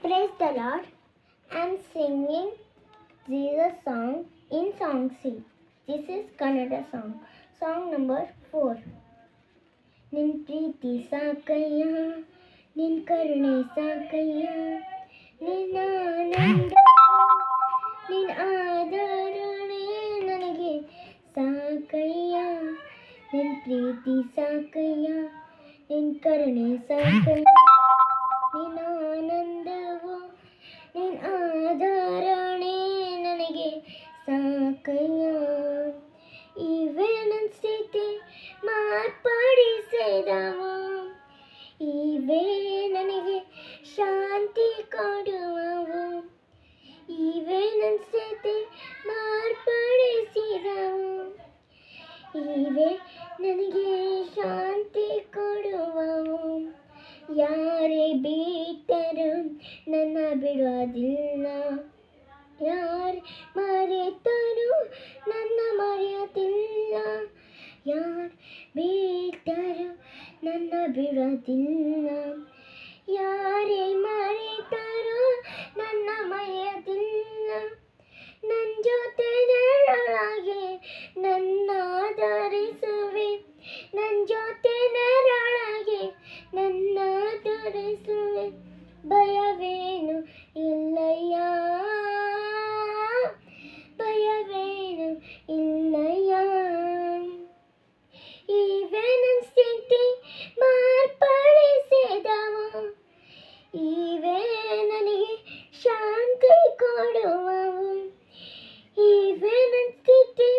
Praise the Lord. I'm singing Jesus song in Song C. This is Kannada song. Song number 4. ನಿನ್ ಪ್ರೀತಿ ಸಾಕಯ್ಯ, ನಿನ್ ಕರುಣೆ ಸಾಕಯ್ಯ, ನಿನ್ನ ಆನಂದ ನಿನ್ ಆದರಣೆ ನನಗೆ ಸಾಕಯ್ಯ. ನಿನ್ ಪ್ರೀತಿ ಸಾಕಯ್ಯ, ನಿನ್ ಕರುಣೆ ಸಾಕಯ್ಯ, ನಿನ್ನ ಆನಂದವು ನಿನ್ ಆದರಣೆ ನನಗೆ ಸಾಕಯ್ಯ. ಇವೇ ನನ್ನ ಸ್ಥಿತಿ ಮಾರ್ಪಡಿಸಿದವು, ಇವೇ ನನಗೆ ಶಾಂತಿ ಕೊಡುವವು. ಇವೇ ನನ್ನ ಸ್ಥಿತಿ ಮಾರ್ಪಡಿಸಿದವು, ಇವೇ ನನಗೆ ಶಾಂತಿ ಕೊಡುವವು. ಯಾರೇ ಬಿಟ್ಟರು ನನ್ನ ಬಿಡುವುದಿಲ್ಲ, ಯಾರೇ ಮರೆತರು ನನ್ನ ಮರೆಯುವುದಿಲ್ಲ. ಯಾರು ಬಿಟ್ಟರು ನನ್ನ ಬಿಡುವುದಿಲ್ಲ, ಯಾರೇ ಮರೆತರು ನನ್ನ ಮರೆಯುವುದಿಲ್ಲ. ನನ್ನ ಜೊತೆ ನೆರಳಾಗಿ ನನ್ನ ಆಧರಿಸುವೆ, ನನ್ನ ಜೊತೆ ನೆರಳಾಗಿ ನನ್ನ ಆಧರಿಸುವೆ. ಭಯವೇನು ಇಲ್ಲಯ್ಯ, ಭಯವೇನು ಇಲ್ಲಯ್ಯ. ಇವೇ ನನ್ನ ಸ್ಥಿತಿ ಮಾರ್ಪಡಿಸಿದವು, ಇವೇ ನನಗೆ ಶಾಂತಿ ಕೊಡುವವು. ಇವೇ ನನ್ನ ಸ್ಥಿತಿ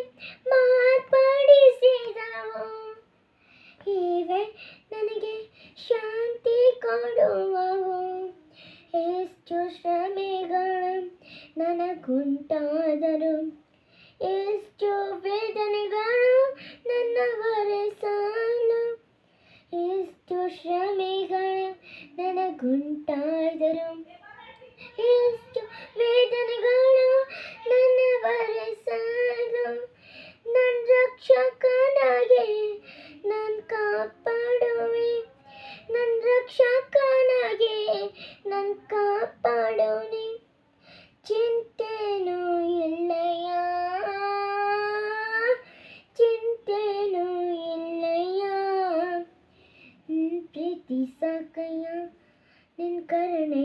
ಮಾರ್ಪಡಿಸಿದವು, ಇವೇ ನನಗೆ ಶಾಂತಿ ಕೊಡುವವು. ಎಷ್ಟು ಶ್ರಮೆಗಳು ನನಗುಂಟಾದರು, ಎಷ್ಟು ವೇದನೆಗಳು ನನ್ನ ಹೊರೆಸಲು. ಎಷ್ಟು ಶ್ರಮೆಗಳು ನನಗುಂಟಾದರು, ಎಷ್ಟು ವೇದನೆಗಳು ನನ್ನ ಹೊರೆಸಲು. ನನ್ನ ರಕ್ಷಕನಾಗಿ ನನ್ನ ಕಾಪಾಡುವೆ, ನನ್ನ ರಕ್ಷಕನಾಗಿ ನನ್ನ ಕಾಪಾಡುವೆ. ಚಿಂತೆನೂ ಇಲ್ಲಯ್ಯ, ಚಿಂತೆನೂ ಇಲ್ಲಯ್ಯ. ನಿನ್ನ ಪ್ರೀತಿ ಸಾಕಯ್ಯ, ನಿನ್ನ ಕರುಣೆ